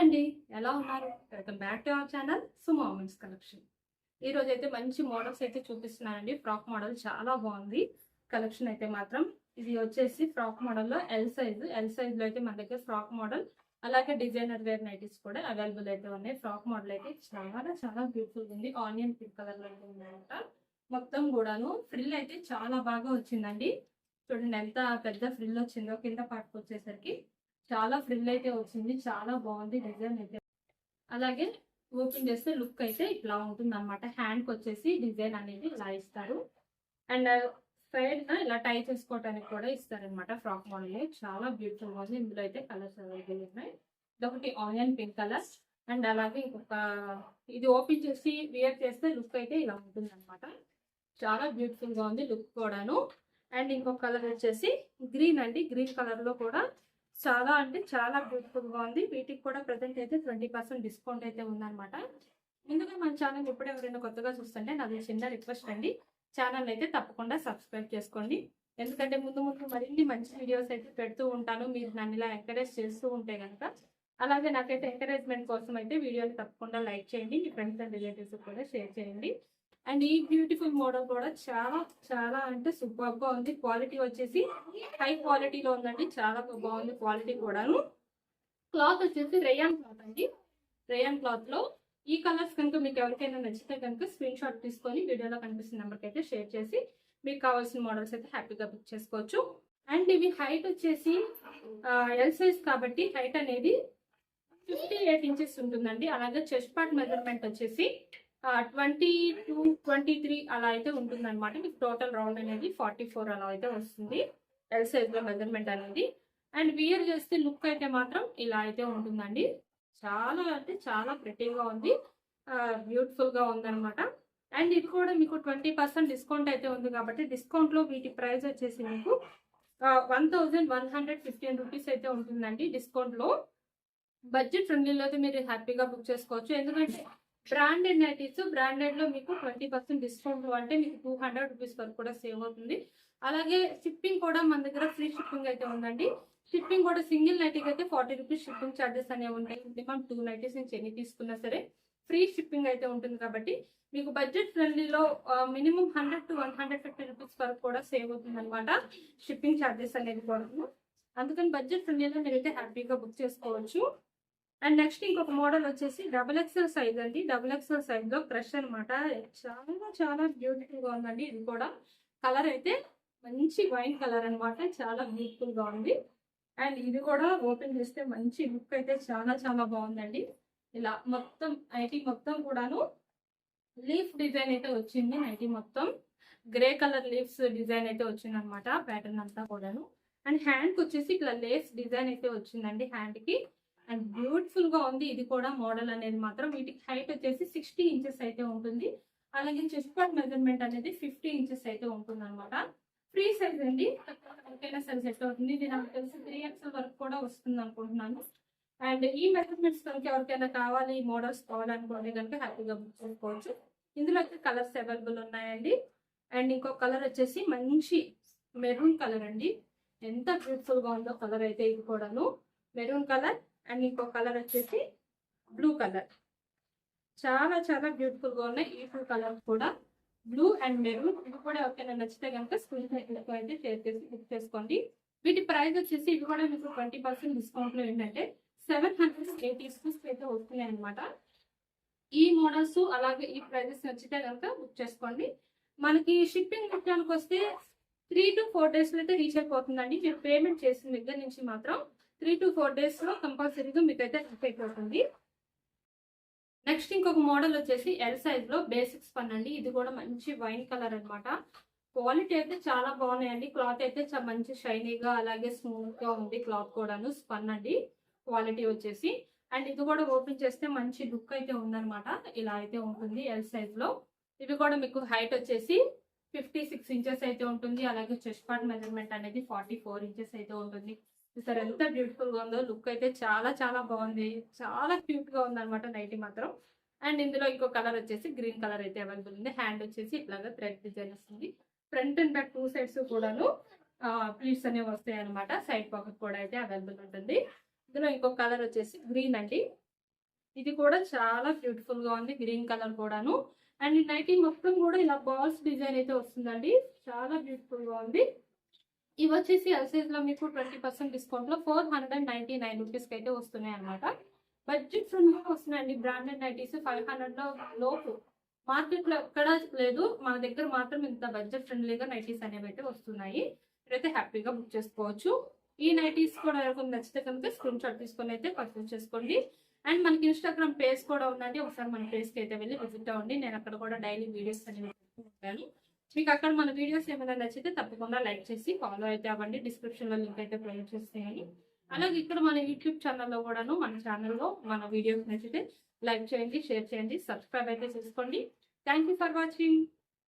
అండి, ఎలా ఉన్నారు? Welcome back to our channel Suma women's collection. ఈ రోజు అయితే మంచి మోడల్స్ అయితే చూపిస్తున్నానండి. ఫ్రాక్ మోడల్ చాలా బాగుంది. కలెక్షన్ అయితే మాత్రం ఇది వచ్చేసి ఫ్రాక్ మోడల్లో ఎల్ సైజ్ లో అయితే మన దగ్గర ఫ్రాక్ మోడల్ అలాగే డిజైనర్ వేర్ నైటీస్ కూడా అవైలబుల్ అయితే ఉన్నాయి. ఫ్రాక్ మోడల్ అయితే చాలా చాలా బ్యూటిఫుల్ ఉంది. ఆనియన్ పింక్ కలర్ లో అయితే ఉందన్నమాట. మొత్తం కూడాను ఫ్రిల్ అయితే చాలా బాగా వచ్చిందండి. చూడండి ఎంత పెద్ద ఫ్రిల్ వచ్చిందో. కింద పార్ట్కి వచ్చేసరికి చాలా ఫ్రిల్ అయితే వచ్చింది. చాలా బాగుంది డిజైన్ అయితే. అలాగే ఓపెన్ చేస్తే లుక్ అయితే ఇట్లా ఉంటుంది అనమాట. హ్యాండ్కి వచ్చేసి డిజైన్ అనేది ఇలా ఇస్తారు. అండ్ సైడ్ ఇలా టై చేసుకోవడానికి కూడా ఇస్తారనమాట. ఫ్రాక్ మోడల్ చాలా బ్యూటిఫుల్ గా ఉంది. ఇందులో అయితే కలర్స్ అవైలబుల్ ఉన్నాయి. ఇదొకటి ఆనియన్ పింక్ కలర్. అండ్ అలాగే ఇంకొక ఇది ఓపెన్ చేసి వేర్ చేస్తే లుక్ అయితే ఇలా ఉంటుంది అనమాట. చాలా బ్యూటిఫుల్ గా ఉంది లుక్ కూడాను. అండ్ ఇంకొక కలర్ వచ్చేసి గ్రీన్ అండి. గ్రీన్ కలర్ లో కూడా చాలా అంటే చాలా బ్యూటిఫుల్ గా ఉంది. వీటికి కూడా ప్రజెంట్ అయితే 20% డిస్కౌంట్ అయితే ఉందన్నమాట. ముందుగా మన ఛానల్ ఇప్పుడు ఎవరైనా కొత్తగా చూస్తుంటే నాది చిన్న రిక్వెస్ట్ అండి, ఛానల్ అయితే తప్పకుండా సబ్స్క్రైబ్ చేసుకోండి. ఎందుకంటే ముందు ముందు మరిన్ని మంచి వీడియోస్ అయితే పెడుతూ ఉంటాను. మీరు నన్ను ఇలా ఎంకరేజ్ చేస్తూ ఉంటే కనుక. అలాగే నాకైతే ఎంకరేజ్మెంట్ కోసం అయితే వీడియోని తప్పకుండా లైక్ చేయండి. మీ ఫ్రెండ్స్ అండ్ రిలేటివ్స్ కూడా షేర్ చేయండి. అండ్ ఈ బ్యూటిఫుల్ మోడల్ కూడా చాలా చాలా అంటే సూపర్ గా ఉంది. క్వాలిటీ వచ్చేసి హై క్వాలిటీలో ఉందండి. చాలా బాగుంది క్వాలిటీ కూడాను. క్లాత్ వచ్చేసి రేయాన్ క్లాత్ అండి. రేయాన్ క్లాత్ లో ఈ కలర్స్ కనుక మీకు ఎవరికైనా నచ్చితే కనుక స్క్రీన్ షాట్ తీసుకొని వీడియోలో కనిపిస్తున్న నెంబర్కి అయితే షేర్ చేసి మీకు కావాల్సిన మోడల్స్ అయితే హ్యాపీగా బుక్ చేసుకోవచ్చు. అండ్ ఇవి హైట్ వచ్చేసి ఎల్ సైజ్ కాబట్టి హైట్ అనేది 58 ఇంచెస్ ఉంటుందండి. అలాగే చెస్ట్ పార్ట్ మెజర్మెంట్ వచ్చేసి 22-23 అలా అయితే ఉంటుంది అనమాట. మీకు టోటల్ రౌండ్ అనేది 44 అలా అయితే వస్తుంది ఎల్ సైజ్ లో మెజర్మెంట్ అనేది. అండ్ వియర్ చేస్తే లుక్ అయితే మాత్రం ఇలా అయితే ఉంటుందండి. చాలా అంటే చాలా ప్రెటీగా ఉంది. బ్యూటిఫుల్ గా ఉందన్నమాట. అండ్ ఇది కూడా మీకు 20% డిస్కౌంట్ అయితే ఉంది కాబట్టి డిస్కౌంట్ లో వీటి ప్రైస్ వచ్చేసి మీకు 1115 రూపీస్ అయితే ఉంటుందండి. డిస్కౌంట్ లో బడ్జెట్ ఫ్రెండ్లీలో అయితే మీరు హ్యాపీగా బుక్ చేసుకోవచ్చు. ఎందుకంటే బ్రాండెడ్ నైటీస్ బ్రాండెడ్ లో మీకు 20% డిస్కౌంట్ అంటే మీకు 200 రూపీస్ వరకు కూడా సేవ్ అవుతుంది. అలాగే షిప్పింగ్ కూడా మన దగ్గర ఫ్రీ షిప్పింగ్ అయితే ఉందండి. షిప్పింగ్ కూడా సింగిల్ నైటీకి అయితే 40 రూపీస్ షిప్పింగ్ ఛార్జెస్ అనేవి ఉంటాయి. మినిమం 2 నైటీస్ నుంచి ఎన్ని తీసుకున్నా సరే ఫ్రీ షిప్పింగ్ అయితే ఉంటుంది కాబట్టి మీకు బడ్జెట్ ఫ్రెండ్లీలో మినిమం 100 to 150 రూపీస్ వరకు కూడా సేవ్ అవుతుంది అనమాట షిప్పింగ్ ఛార్జెస్ అనేది కూడా. అందుకని బడ్జెట్ ఫ్రెండ్లీలో మీరైతే హ్యాపీగా బుక్ చేసుకోవచ్చు. అండ్ నెక్స్ట్ ఇంకొక మోడల్ వచ్చేసి XXL సైజ్ అండి. XXL సైజ్ లో క్రష్ అనమాట. చాలా చాలా బ్యూటిఫుల్ గా ఉందండి. ఇది కూడా కలర్ అయితే మంచి వైన్ కలర్ అనమాట. చాలా బ్యూటిఫుల్ గా ఉంది. అండ్ ఇది కూడా ఓపెన్ చేస్తే మంచి లుక్ అయితే చాలా చాలా బాగుందండి. ఇలా మొత్తం నైటీ మొత్తం కూడాను లీఫ్ డిజైన్ అయితే వచ్చింది. నైటీ మొత్తం గ్రే కలర్ లీవ్స్ డిజైన్ అయితే వచ్చింది అనమాట. ప్యాటర్న్ అంతా కూడాను. అండ్ హ్యాండ్ కి వచ్చేసి ఇట్లా లేస్ డిజైన్ అయితే వచ్చిందండి హ్యాండ్ కి. అండ్ బ్యూటిఫుల్ గా ఉంది. ఇది కూడా మోడల్ అనేది మాత్రం వీటికి హైట్ వచ్చేసి 60 ఇంచెస్ అయితే ఉంటుంది. అలాగే చెస్ట్ పార్ట్ మెజర్మెంట్ అనేది 50 ఇంచెస్ అయితే ఉంటుంది అనమాట. ఫ్రీ సైజ్ అండి. ఎవరికైనా సైజ్ సెట్ అవుతుంది. ఇది నాకు తెలిసి 3XL వరకు కూడా వస్తుంది అనుకుంటున్నాను. అండ్ ఈ మెజర్మెంట్స్ కనుక ఎవరికైనా కావాలి మోడల్స్ కావాలనుకోండి కనుక హ్యాపీగా బుక్ చేసుకోవచ్చు. ఇందులో అయితే కలర్స్ అవైలబుల్ ఉన్నాయండి. అండ్ ఇంకో కలర్ వచ్చేసి మంచి మెరూన్ కలర్ అండి. ఎంత బ్యూటిఫుల్ గా ఉందో కలర్ అయితే. ఇది కూడాను మెరూన్ కలర్. అండ్ ఇంకో కలర్ వచ్చేసి బ్లూ కలర్. చాలా చాలా బ్యూటిఫుల్ గా ఉన్నాయి ఈ 2 కలర్స్ కూడా. Blue and maroon. ఇవి కూడా ఎవరికైనా నచ్చితే కనుక స్క్రీన్ షాట్ అయితే షేర్ చేసి బుక్ చేసుకోండి. వీటి ప్రైస్ వచ్చేసి ఇది కూడా మీకు 20% డిస్కౌంట్ లో ఏంటంటే 780 రూపీస్ అయితే వస్తున్నాయి అనమాట. ఈ మోడల్స్ అలాగే ఈ ప్రైజెస్ నచ్చితే కనుక బుక్ చేసుకోండి. మనకి షిప్పింగ్ విషయానికి వస్తే 3 to 4 days లో అయితే రీచ్ అయిపోతుందండి. మీరు పేమెంట్ చేసిన దగ్గర నుంచి మాత్రం 3 to 4 days లో కంపల్సరీగా మీకు అయితే రీచ్ అయిపోతుంది. నెక్స్ట్ ఇంకొక మోడల్ వచ్చేసి ఎల్ సైజ్ లో బేసిక్ స్పన్ అండి. ఇది కూడా మంచి వైన్ కలర్ అనమాట. క్వాలిటీ అయితే చాలా బాగున్నాయండి. క్లాత్ అయితే మంచి షైనీగా అలాగే స్మూత్ గా ఉంది. క్లాత్ కూడాను స్పన్ అండి క్వాలిటీ వచ్చేసి. అండ్ ఇది కూడా ఓపెన్ చేస్తే మంచి లుక్ అయితే ఉందన్నమాట. ఇలా అయితే ఉంటుంది ఎల్ సైజ్ లో. ఇవి కూడా మీకు హైట్ వచ్చేసి 56 ఇంచెస్ అయితే ఉంటుంది. అలాగే చెస్ట్ పార్ట్ మెజర్మెంట్ అనేది 44 ఇంచెస్ అయితే ఉంటుంది. సార్ ఎంత బ్యూటిఫుల్ గా ఉందో. లుక్ అయితే చాలా చాలా బాగుంది. చాలా క్యూట్ గా ఉంది అనమాట నైటీ మాత్రం. అండ్ ఇందులో ఇంకో కలర్ వచ్చేసి గ్రీన్ కలర్ అయితే అవైలబుల్ ఉంది. హ్యాండ్ వచ్చేసి ఇట్లాగా థ్రెడ్ డిజైన్ వస్తుంది. ఫ్రంట్ అండ్ బ్యాక్ 2 సైడ్స్ కూడాను ప్లీట్స్ అనేవి వస్తాయి అనమాట. సైడ్ పాకెట్ కూడా అయితే అవైలబుల్ ఉంటుంది. ఇందులో ఇంకో కలర్ వచ్చేసి గ్రీన్ అండి. ఇది కూడా చాలా బ్యూటిఫుల్ గా ఉంది, గ్రీన్ కలర్ కూడాను. అండ్ ఈ నైటీ మొత్తం కూడా ఇలా బాల్స్ డిజైన్ అయితే వస్తుందండి, చాలా బ్యూటిఫుల్ గా ఉంది. ఇవి వచ్చేసి ఎల్సైజ్ లో మీకు 20% డిస్కౌంట్ లో 499 రూపీస్ కి అయితే వస్తున్నాయి అనమాట. బడ్జెట్ ఫ్రెండ్లీ వస్తున్నాయండి బ్రాండెడ్ నైటీస్. 500 లో లోపు మార్కెట్ లో ఎక్కడ లేదు, మన దగ్గర మాత్రం ఇంత బడ్జెట్ ఫ్రెండ్లీగా నైటీస్ అనేవి అయితే వస్తున్నాయి. ఇదైతే హ్యాపీగా బుక్ చేసుకోవచ్చు. ఈ నైటీస్ కూడా ఎవరికి నచ్చితే కనుక స్క్రీన్ షాట్ తీసుకొని అయితే పర్చేస్ చేసుకోండి. అండ్ మనకి ఇన్స్టాగ్రామ్ పేజ్ కూడా ఉందండి, ఒకసారి మన పేజ్కి అయితే వెళ్ళి విజిట్ అవ్వండి. నేను అక్కడ కూడా డైలీ వీడియోస్ అనేవి ఉంటాను. మీకు అక్కడ మన వీడియోస్ ఏమైనా నచ్చితే తప్పకుండా లైక్ చేసి ఫాలో అయితే అవ్వండి. డిస్క్రిప్షన్ లో లింక్ అయితే ప్రొవైడ్ చేస్తాయని. అలాగే ఇక్కడ మన యూట్యూబ్ ఛానల్లో కూడాను మన ఛానల్లో మన వీడియోస్ నచ్చితే లైక్ చేయండి, షేర్ చేయండి, సబ్స్క్రైబ్ అయితే చేసుకోండి. Thank you for watching.